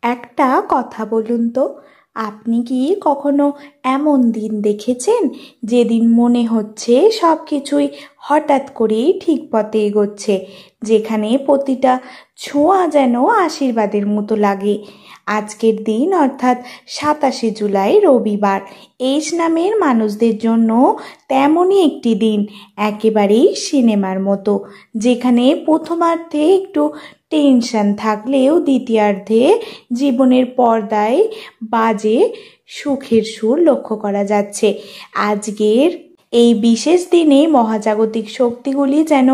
একটা কথা বলুন তো, আপনি কি কখনো এমন দিন দেখেছেন যেদিন মনে হচ্ছে সব কিছুই হঠাৎ করেই ঠিক পথে এগোচ্ছে, যেখানে প্রতিটা ছোঁয়া যেন আশীর্বাদের মতো লাগে? আজকের দিন অর্থাৎ 27শে জুলাই রবিবার এইচ নামের মানুষদের জন্য তেমনই একটি দিন, একেবারেই সিনেমার মতো, যেখানে প্রথমার্ধে একটু টেনশন থাকলেও দ্বিতীয়ার্ধে জীবনের পর্দায় বাজে সুখের সুর লক্ষ্য করা যাচ্ছে। আজকের এই বিশেষ দিনে মহাজাগতিক শক্তিগুলি যেন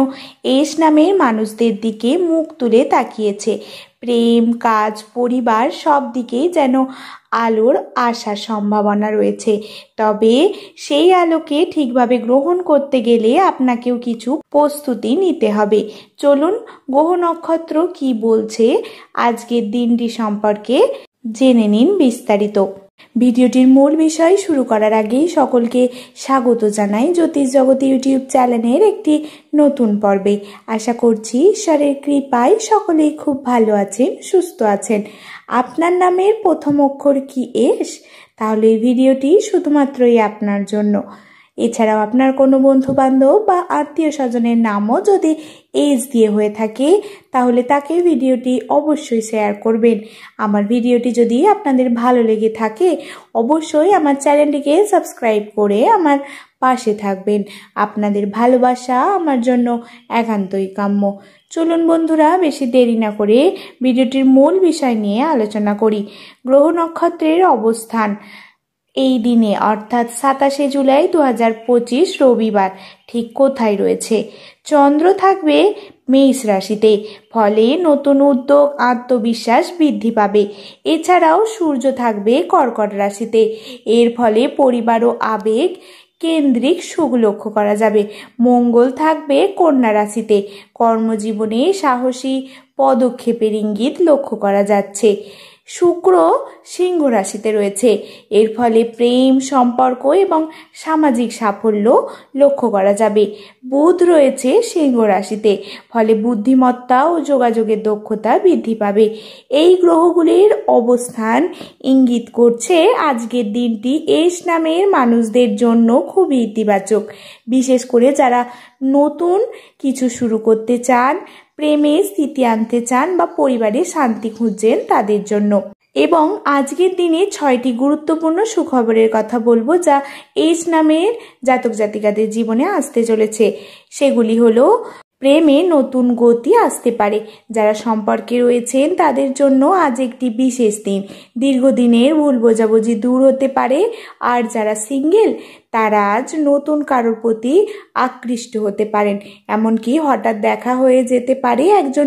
এস নামের মানুষদের দিকে মুখ তুলে তাকিয়েছে। প্রেম, কাজ, পরিবার সব দিকেই যেন আলোর আসার সম্ভাবনা রয়েছে। তবে সেই আলোকে ঠিকভাবে গ্রহণ করতে গেলে আপনাকেও কিছু প্রস্তুতি নিতে হবে। চলুন গ্রহ নক্ষত্র কি বলছে আজকের দিনটি সম্পর্কে জেনে নিন বিস্তারিত। ভিডিওটির মূল বিষয় শুরু করার আগেই সকলকে স্বাগত জানাই জ্যোতিষ জগৎ ইউটিউব চ্যানেলের একটি নতুন পর্বে। আশা করছি ঈশ্বরের কৃপায় সকলেই খুব ভালো আছেন, সুস্থ আছেন। আপনার নামের প্রথম অক্ষর কি এস? তাহলে এই ভিডিওটি শুধুমাত্রই আপনার জন্য। এছাড়াও আপনার কোনো বন্ধু বান্ধব বা আত্মীয় স্বজনের নামও যদি এস দিয়ে হয়ে থাকে তাহলে তাকে ভিডিওটি অবশ্যই শেয়ার করবেন। আমার ভিডিওটি যদি আপনাদের ভালো লেগে থাকে অবশ্যই আমার চ্যানেলটিকে সাবস্ক্রাইব করে আমার পাশে থাকবেন। আপনাদের ভালোবাসা আমার জন্য একান্তই কাম্য। চলুন বন্ধুরা, বেশি দেরি না করে ভিডিওটির মূল বিষয় নিয়ে আলোচনা করি। গ্রহ নক্ষত্রের অবস্থান এই দিনে অর্থাৎ 27শে জুলাই 2025 রবিবার ঠিক কোথায় রয়েছে? চন্দ্র থাকবে মেষ রাশিতে, ফলে নতুন উদ্যোগ, আত্মবিশ্বাস বৃদ্ধি পাবে। এছাড়াও সূর্য থাকবে কর্কট রাশিতে, এর ফলে পরিবার ও আবেগ কেন্দ্রিক সুখ লক্ষ্য করা যাবে। মঙ্গল থাকবে কন্যা রাশিতে, কর্মজীবনে সাহসী পদক্ষেপের ইঙ্গিত লক্ষ্য করা যাচ্ছে। শুক্র সিংহ রাশিতে রয়েছে, এর ফলে প্রেম, সম্পর্ক এবং সামাজিক সাফল্য লক্ষ্য করা যাবে। বুধ রয়েছে সিংহ রাশিতে, ফলে বুদ্ধিমত্তা ও যোগাযোগের দক্ষতা বৃদ্ধি পাবে। এই গ্রহগুলির অবস্থান ইঙ্গিত করছে আজকের দিনটি এস নামের মানুষদের জন্য খুবই ইতিবাচক, বিশেষ করে যারা নতুন কিছু শুরু করতে চান, প্রেমে স্থিতি আনতে চান বা পরিবারে শান্তি খুঁজছেন তাদের জন্য। এবং আজকের দিনে 6টি গুরুত্বপূর্ণ সুখবরের কথা বলবো যা এইচ নামের জাতক জাতিকাদের জীবনে আসতে চলেছে। সেগুলি হলো, প্রেমে নতুন গতি আসতে পারে। যারা সম্পর্কে রয়েছেন তাদের জন্য আজ একটি বিশেষ দিন। দীর্ঘদিনের ভুল বোঝাবুঝি দূর হতে পারে। আর যারা সিঙ্গেল তারা আজ নতুন কারোর প্রতি আকৃষ্ট হতে পারেন, এমনকি হঠাৎ দেখা হয়ে যেতে পারে একজন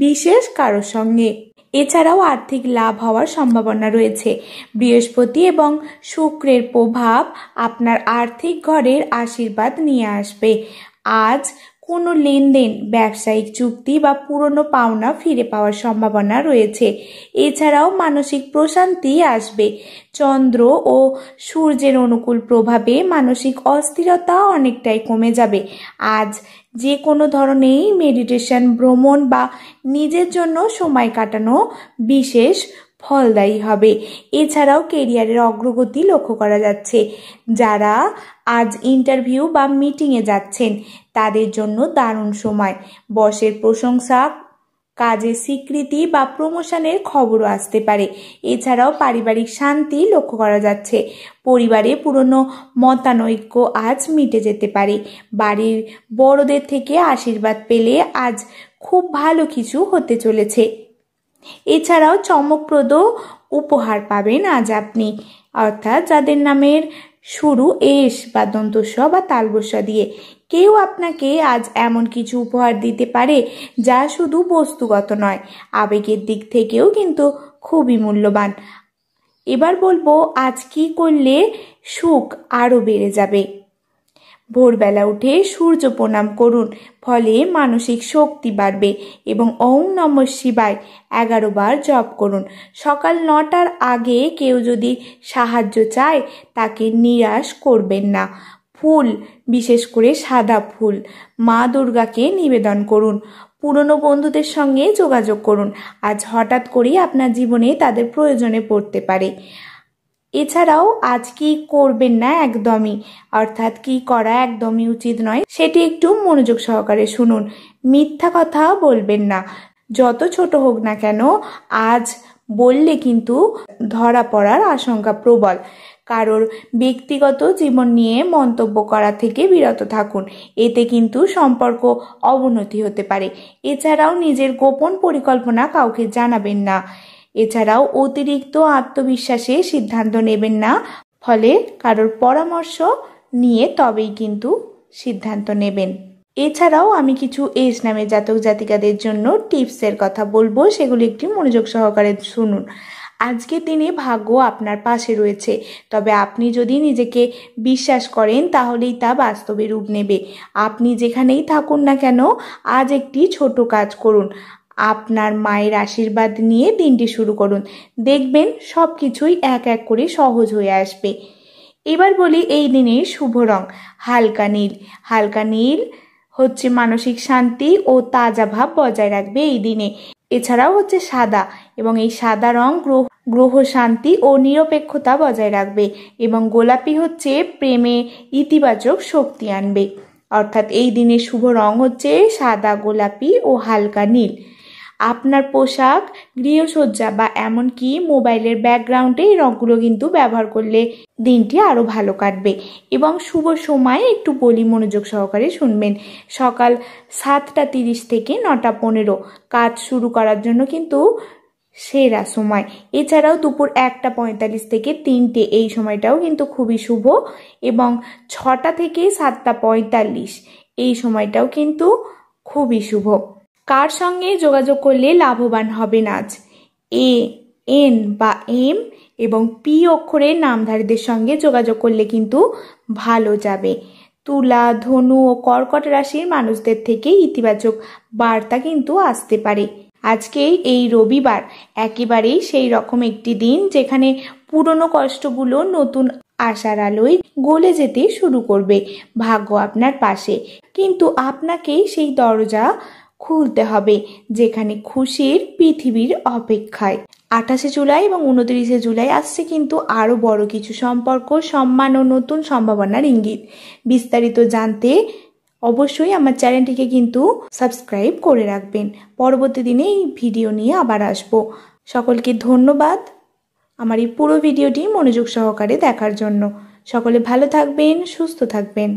বিশেষ কারোর সঙ্গে। এছাড়াও আর্থিক লাভ হওয়ার সম্ভাবনা রয়েছে। বৃহস্পতি এবং শুক্রের প্রভাব আপনার আর্থিক ঘরের আশীর্বাদ নিয়ে আসবে। আজ কোনো লেনদেন, ব্যবসায়িক চুক্তি বা পুরনো পাওনা ফিরে পাওয়ার সম্ভাবনা রয়েছে। এছাড়াও মানসিক প্রশান্তি আসবে। চন্দ্র ও সূর্যের অনুকূল প্রভাবে মানসিক অস্থিরতা অনেকটাই কমে যাবে। আজ যে কোনো ধরনের মেডিটেশন, ভ্রমণ বা নিজের জন্য সময় কাটানো বিশেষ ফলদায়ী হবে। এছাড়াও কেরিয়ারের অগ্রগতি লক্ষ্য করা যাচ্ছে। যারা আজ ইন্টারভিউ বা মিটিংয়ে যাচ্ছেন তাদের জন্য দারুণ সময়। বসের প্রশংসা, কাজের স্বীকৃতি বা প্রমোশনের খবরও আসতে পারে। এছাড়াও পারিবারিক শান্তি লক্ষ্য করা যাচ্ছে। পরিবারে পুরনো মতানৈক্য আজ মিটে যেতে পারে। বাড়ির বড়দের থেকে আশীর্বাদ পেলে আজ খুব ভালো কিছু হতে চলেছে। এছাড়াও চমকপ্রদ উপহার পাবেন আজ আপনি, অর্থাৎ যাদের নামের শুরু এস বা দন্তস্ব বা তালবস্য দিয়ে। কেউ আপনাকে আজ এমন কিছু উপহার দিতে পারে যা শুধু বস্তুগত নয়, আবেগের দিক থেকেও কিন্তু খুবই মূল্যবান। এবার বলবো আজ কি করলে সুখ আরও বেড়ে যাবে। ভোরবেলা উঠে সূর্য প্রণাম করুন, ফলে মানসিক শক্তি বাড়বে। এবং ওম নমঃ শিবায় 11 বার জপ করুন। সকাল 9টার আগে কেউ যদি সাহায্য চায় তাকে নিরাশ করবেন না। ফুল, বিশেষ করে সাদা ফুল মা দুর্গাকে নিবেদন করুন। পুরনো বন্ধুদের সঙ্গে যোগাযোগ করুন, আজ হঠাৎ করেই আপনার জীবনে তাদের প্রয়োজনে পড়তে পারে। এছাড়াও আজ কি করবেন না একদমই, অর্থাৎ কি করা একদমই উচিত নয় সেটি একটু মনোযোগ সহকারে শুনুন। মিথ্যা কথা বলবেন না, যত ছোট হোক না কেন আজ বললে কিন্তু ধরা পড়ার আশঙ্কা প্রবল। কারোর ব্যক্তিগত জীবন নিয়ে মন্তব্য করা থেকে বিরত থাকুন, এতে কিন্তু সম্পর্ক অবনতি হতে পারে। এছাড়াও নিজের গোপন পরিকল্পনা কাউকে জানাবেন না। এছাড়াও অতিরিক্ত আত্মবিশ্বাসে সিদ্ধান্ত নেবেন না, ফলে কারোর পরামর্শ নিয়ে তবেই কিন্তু সিদ্ধান্ত নেবেন। এছাড়াও আমি কিছু এস নামের জাতক জাতিকাদের জন্য টিপসের কথা বলবো, সেগুলি একটি মনোযোগ সহকারে শুনুন। আজকের দিনে ভাগ্য আপনার পাশে রয়েছে, তবে আপনি যদি নিজেকে বিশ্বাস করেন তাহলেই তা বাস্তবে রূপ নেবে। আপনি যেখানেই থাকুন না কেন আজ একটি ছোট কাজ করুন, আপনার মায়ের আশীর্বাদ নিয়ে দিনটি শুরু করুন, দেখবেন সব কিছুই এক এক করে সহজ হয়ে আসবে। এবার বলি এই দিনের শুভ রং হালকা নীল। হালকা নীল হচ্ছে মানসিক শান্তি ও তাজা ভাব বজায় রাখবে এই দিনে। এছাড়াও হচ্ছে সাদা, এবং এই সাদা রং গ্রহ শান্তি ও নিরপেক্ষতা বজায় রাখবে। এবং গোলাপি হচ্ছে প্রেমে ইতিবাচক শক্তি আনবে। অর্থাৎ এই দিনের শুভ রং হচ্ছে সাদা, গোলাপি ও হালকা নীল। আপনার পোশাক, গৃহসজ্জা বা এমনকি মোবাইলের ব্যাকগ্রাউন্ডে এই রঙগুলো কিন্তু ব্যবহার করলে দিনটি আরও ভালো কাটবে। এবং শুভ সময় একটু বলি, মনোযোগ সহকারে শুনবেন। সকাল 7:30 থেকে 9:15 কাজ শুরু করার জন্য কিন্তু সেরা সময়। এছাড়াও দুপুর 1:45 থেকে 3টে এই সময়টাও কিন্তু খুবই শুভ। এবং 6টা থেকে 7:45 এই সময়টাও কিন্তু খুবই শুভ। কার সঙ্গে যোগাযোগ করলে লাভবান হবেন আজ? এ, এন বা এম এবং পি অক্ষরের নামধারীদের সঙ্গে যোগাযোগ করলে কিন্তু ভালো যাবে। তুলা, ধনু ও কর্কট রাশির মানুষদের থেকে ইতিবাচক বার্তা কিন্তু আসতে পারে। আজকে এই রবিবার একেবারেই সেই রকম একটি দিন যেখানে পুরনো কষ্টগুলো নতুন আশার আলোয় গলে যেতে শুরু করবে। ভাগ্য আপনার পাশে, কিন্তু আপনাকেই সেই দরজা খুলতে হবে যেখানে খুশির পৃথিবীর অপেক্ষায়। 28শে জুলাই এবং 29শে জুলাই আসছে কিন্তু আরও বড় কিছু সম্পর্ক, সম্মান ও নতুন সম্ভাবনার ইঙ্গিত। বিস্তারিত জানতে অবশ্যই আমার চ্যানেলটিকে কিন্তু সাবস্ক্রাইব করে রাখবেন। পরবর্তী দিনে এই ভিডিও নিয়ে আবার আসবো। সকলকে ধন্যবাদ আমার এই পুরো ভিডিওটি মনোযোগ সহকারে দেখার জন্য। সকলে ভালো থাকবেন, সুস্থ থাকবেন।